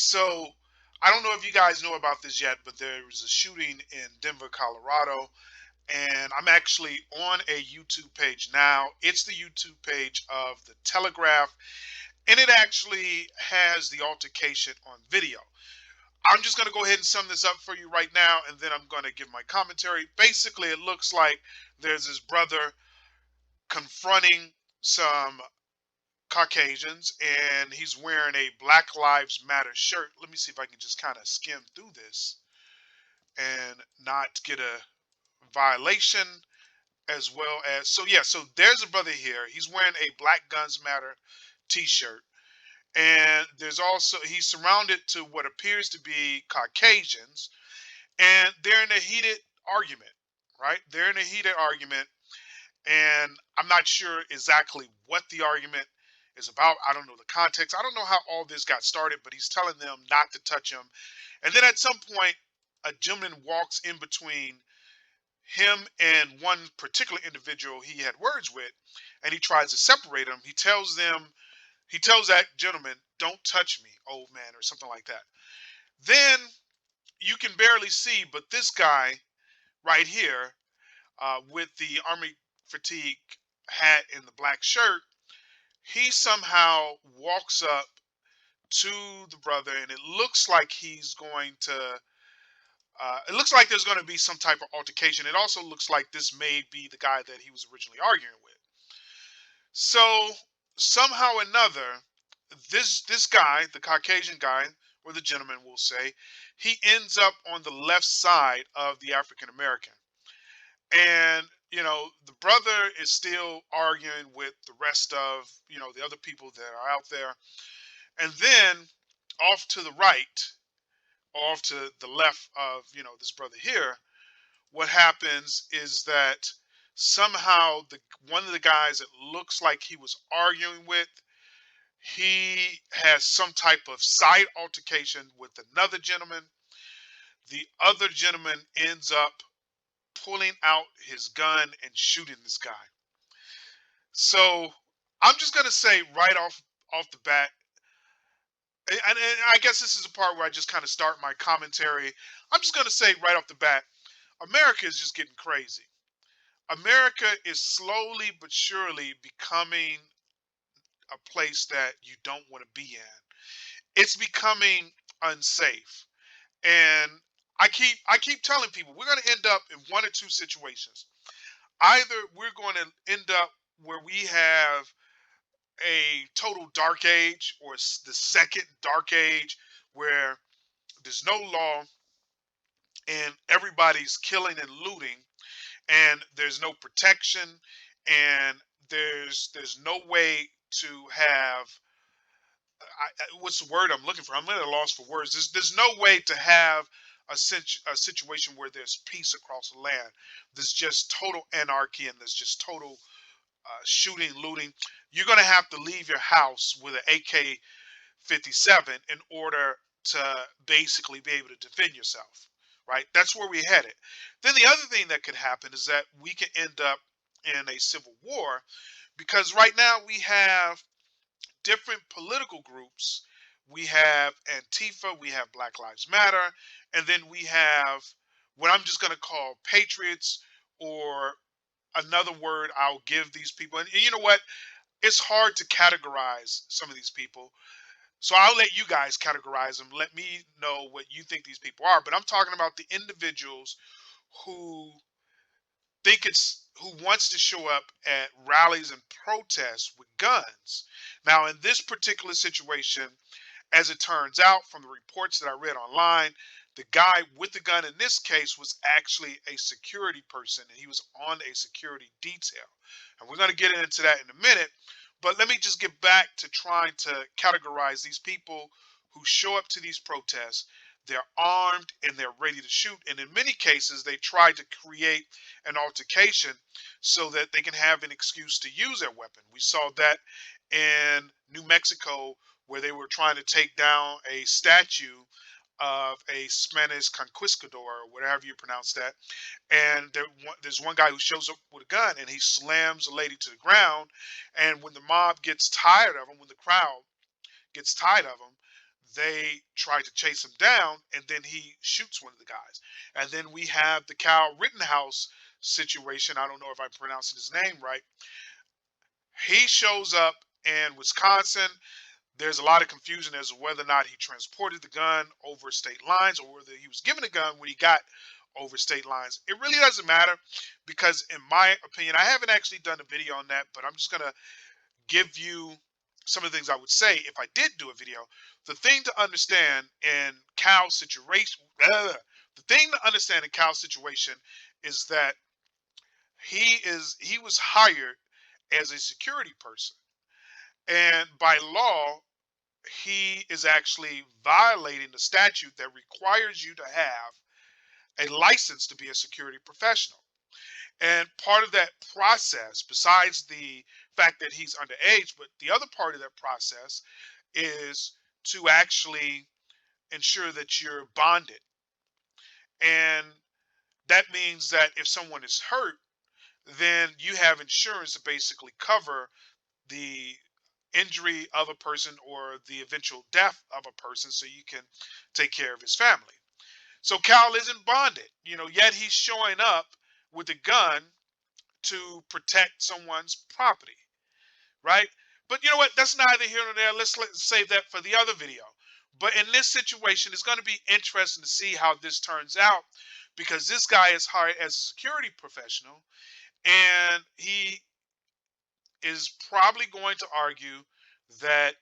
So I don't know if you guys know about this yet, but there was a shooting in Denver, Colorado, and I'm actually on a YouTube page now. It's the YouTube page of the Telegraph, and it actually has the altercation on video. I'm just going to go ahead and sum this up for you right now, and then I'm going to give my commentary. Basically, it looks like there's this brother confronting some Caucasians, and he's wearing a Black Lives Matter shirt. Let me see if I can just kind of skim through this and not get a violation as well as. So yeah, so there's a brother here. He's wearing a Black Guns Matter t-shirt, and there's also, he's surrounded to what appears to be Caucasians, and they're in a heated argument, right? They're in a heated argument, and I'm not sure exactly what the argument is about. I don't know the context. I don't know how all this got started, but he's telling them not to touch him. And then at some point, a gentleman walks in between him and one particular individual he had words with, and he tries to separate them. He tells that gentleman, "Don't touch me, old man," or something like that. Then you can barely see, but this guy right here, with the army fatigue hat and the black shirt, he somehow walks up to the brother, and it looks like he's going to it looks like there's going to be some type of altercation. It also looks like this may be the guy that he was originally arguing with. So somehow or another, this guy, the Caucasian guy, or the gentleman will say, he ends up on the left side of the African American. And the brother is still arguing with the rest of the other people that are out there. And then off to the right, off to the left of this brother here, what happens is that somehow the one of the guys that looks like he was arguing with, he has some type of side altercation with another gentleman. The other gentleman ends up pulling out his gun and shooting this guy. So I'm just gonna say right off the bat, and I guess this is a part where I just kind of start my commentary. I'm just gonna say right off the bat, America is just getting crazy. America is slowly but surely becoming a place that you don't want to be in. It's becoming unsafe. And I keep telling people we're going to end up in one or two situations. Either we're going to end up where we have a total dark age, or the second dark age, where there's no law and everybody's killing and looting, and there's no protection, and there's no way to have, what's the word I'm looking for? I'm at a loss for words. There's no way to have a situation where there's peace across the land. There's just total anarchy, and there's just total shooting, looting. You're gonna have to leave your house with an AK-57 in order to basically be able to defend yourself. Right? That's where we're headed. Then the other thing that could happen is that we could end up in a civil war, because right now we have different political groups. We have Antifa, we have Black Lives Matter, and then we have what I'm just going to call patriots, or another word I'll give these people. And you know what? It's hard to categorize some of these people. So I'll let you guys categorize them. Let me know what you think these people are. But I'm talking about the individuals who who wants to show up at rallies and protests with guns. Now, in this particular situation, as it turns out from the reports that I read online, the guy with the gun in this case was actually a security person, and he was on a security detail. And we're going to get into that in a minute. But let me just get back to trying to categorize these people who show up to these protests. They're armed and they're ready to shoot. And in many cases, they try to create an altercation so that they can have an excuse to use their weapon. We saw that in New Mexico, where they were trying to take down a statue of a Spanish conquistador, or whatever you pronounce that. And there's one guy who shows up with a gun, and he slams a lady to the ground. And when the mob gets tired of him, when the crowd gets tired of him, they try to chase him down, and then he shoots one of the guys. And then we have the Kyle Rittenhouse situation. I don't know if I'm pronouncing his name right. He shows up in Wisconsin. There's a lot of confusion as to whether or not he transported the gun over state lines or whether he was given a gun when he got over state lines. It really doesn't matter because, in my opinion, I haven't actually done a video on that, but I'm just going to give you some of the things I would say if I did do a video. The thing to understand in Cal's situation, the thing to understand in Cal's situation is that he was hired as a security person, and by law, he is actually violating the statute that requires you to have a license to be a security professional. And part of that process, besides the fact that he's underage, but the other part of that process is to actually ensure that you're bonded. And that means that if someone is hurt, then you have insurance to basically cover the injury of a person or the eventual death of a person so you can take care of his family. So Cal isn't bonded, yet he's showing up with a gun to protect someone's property, right? But you know what? That's neither here nor there. Let's save that for the other video. But in this situation, it's going to be interesting to see how this turns out because this guy is hired as a security professional, and he is probably going to argue that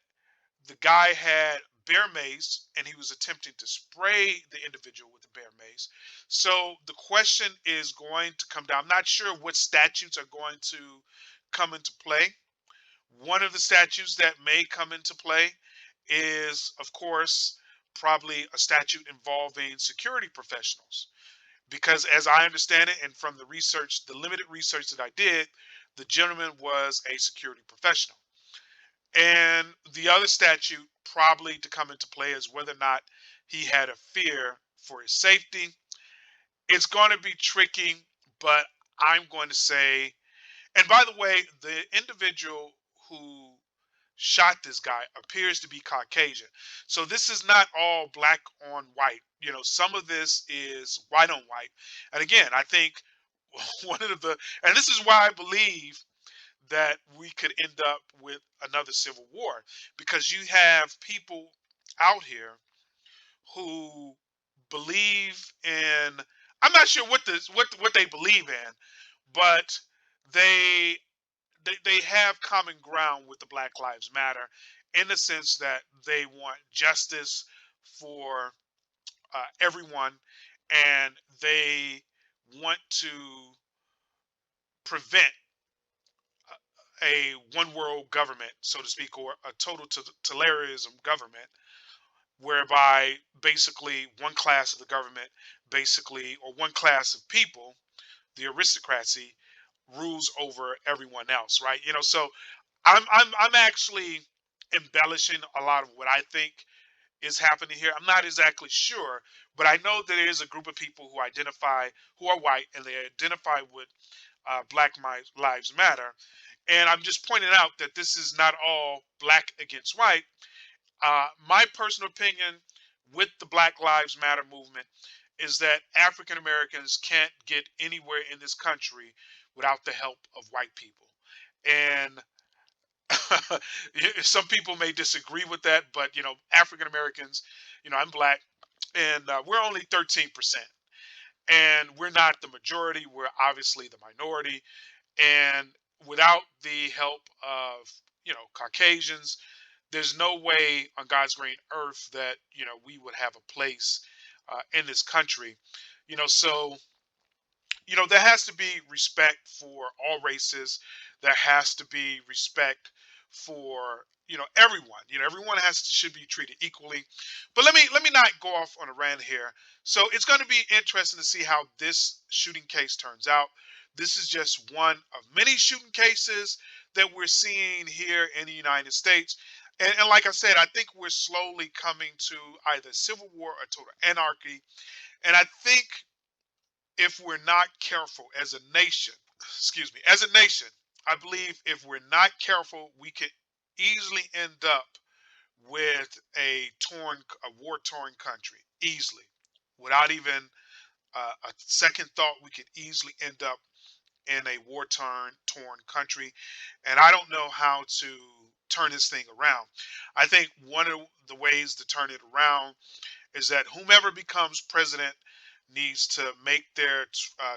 the guy had bear mace and he was attempting to spray the individual with the bear mace. So the question is going to come down. I'm not sure what statutes are going to come into play. One of the statutes that may come into play is, of course, probably a statute involving security professionals. Because as I understand it, and from the research, the limited research that I did, the gentleman was a security professional. And the other statute probably to come into play is whether or not he had a fear for his safety. It's going to be tricky, but I'm going to say, and by the way, the individual who shot this guy appears to be Caucasian. So this is not all black on white. Some of this is white on white. And again, I think and this is why I believe that we could end up with another civil war, because you have people out here who believe in, I'm not sure what they believe in, but they they have common ground with the Black Lives Matter in the sense that they want justice for everyone, and they want to prevent a one world government, so to speak, or a total totalitarianism government, whereby basically one class of the government, basically, or one class of people, the aristocracy, rules over everyone else, right? So I'm actually embellishing a lot of what I think is happening here. I'm not exactly sure, but I know that there is a group of people who are white, and they identify with Lives Matter. And I'm just pointing out that this is not all black against white. My personal opinion with the Black Lives Matter movement is that African Americans can't get anywhere in this country without the help of white people. And some people may disagree with that, but African Americans, I'm black, and we're only 13%, and we're not the majority. We're obviously the minority, and without the help of Caucasians, there's no way on God's green earth that we would have a place in this country. So there has to be respect for all races. There has to be respect for everyone. Everyone should be treated equally. But let me not go off on a rant here. So it's going to be interesting to see how this shooting case turns out. This is just one of many shooting cases that we're seeing here in the United States. And like I said, I think we're slowly coming to either civil war or total anarchy. And I think if we're not careful as a nation, excuse me, as a nation, I believe if we're not careful, we could easily end up with a war-torn country easily, without even a second thought. We could easily end up in a war-torn country, and I don't know how to turn this thing around. I think one of the ways to turn it around is that whomever becomes president needs to make their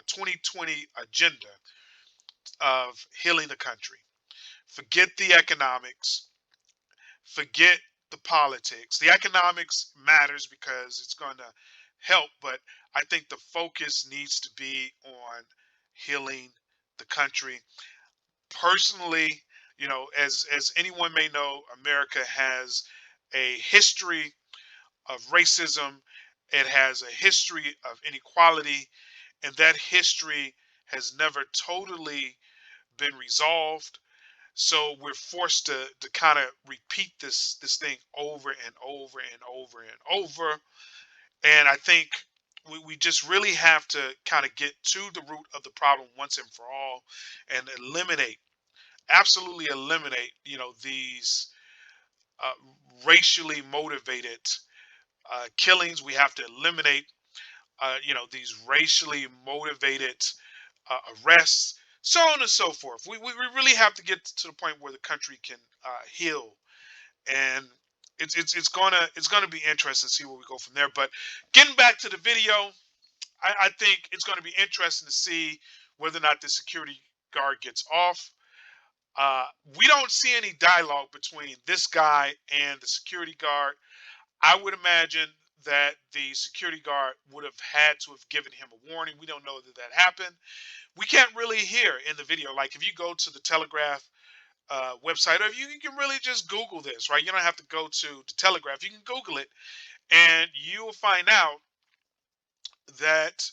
2020 agenda of healing the country. Forget the economics, forget the politics. The economics matters because it's going to help, but I think the focus needs to be on healing the country. Personally, as anyone may know, America has a history of racism. It has a history of inequality, and that history has never totally been resolved. So we're forced to kind of repeat this thing over and over and over and over. And I think we just really have to kind of get to the root of the problem once and for all, and eliminate, absolutely eliminate, these uh, racially motivated killings. We have to eliminate, these racially motivated arrests, so on and so forth. We really have to get to the point where the country can heal, and it's gonna be interesting to see where we go from there. But getting back to the video, I think it's going to be interesting to see whether or not the security guard gets off. We don't see any dialogue between this guy and the security guard. I would imagine that the security guard would have had to have given him a warning. We don't know that that happened. We can't really hear in the video. Like if you go to the Telegraph website, or if you can really just Google this, right? You don't have to go to the Telegraph. You can Google it, and you will find out that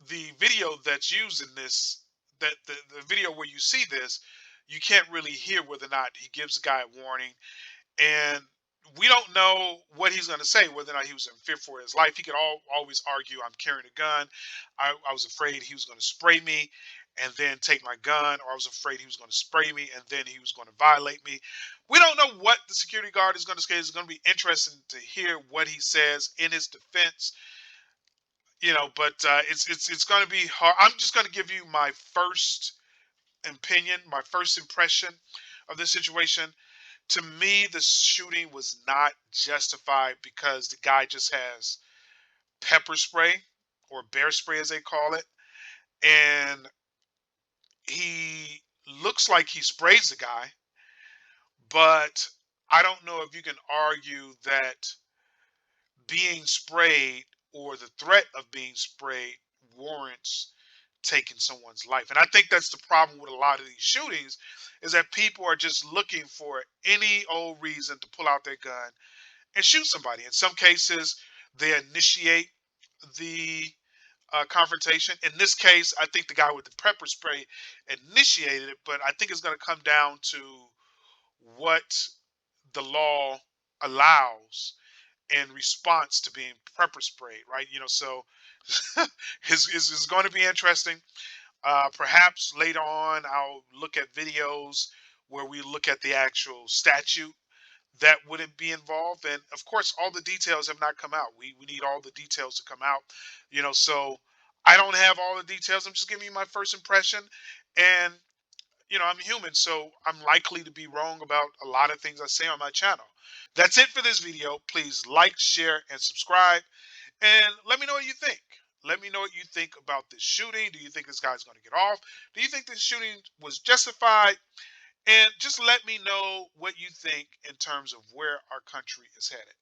the video that's used in this, that the video where you see this, you can't really hear whether or not he gives the guy a warning. And we don't know what he's going to say, whether or not he was in fear for his life. He could always argue, I'm carrying a gun. I was afraid he was going to spray me and then take my gun, or I was afraid he was going to spray me and then he was going to violate me. We don't know what the security guard is going to say. It's going to be interesting to hear what he says in his defense. But it's going to be hard. I'm just going to give you my first opinion, my first impression of this situation. To me, the shooting was not justified because the guy just has pepper spray, or bear spray as they call it, and he looks like he sprays the guy. But I don't know if you can argue that being sprayed, or the threat of being sprayed, warrants taking someone's life. And I think that's the problem with a lot of these shootings, is that people are just looking for any old reason to pull out their gun and shoot somebody. In some cases, they initiate the confrontation. In this case, I think the guy with the pepper spray initiated it, but I think it's going to come down to what the law allows in response to being pepper sprayed, right? So it's going to be interesting. Perhaps later on, I'll look at videos where we look at the actual statute that wouldn't be involved. And of course, all the details have not come out. We need all the details to come out, so I don't have all the details. I'm just giving you my first impression. And, I'm human, so I'm likely to be wrong about a lot of things I say on my channel. That's it for this video. Please like, share, and subscribe. And let me know what you think. Let me know what you think about this shooting. Do you think this guy's going to get off? Do you think this shooting was justified? And just let me know what you think in terms of where our country is headed.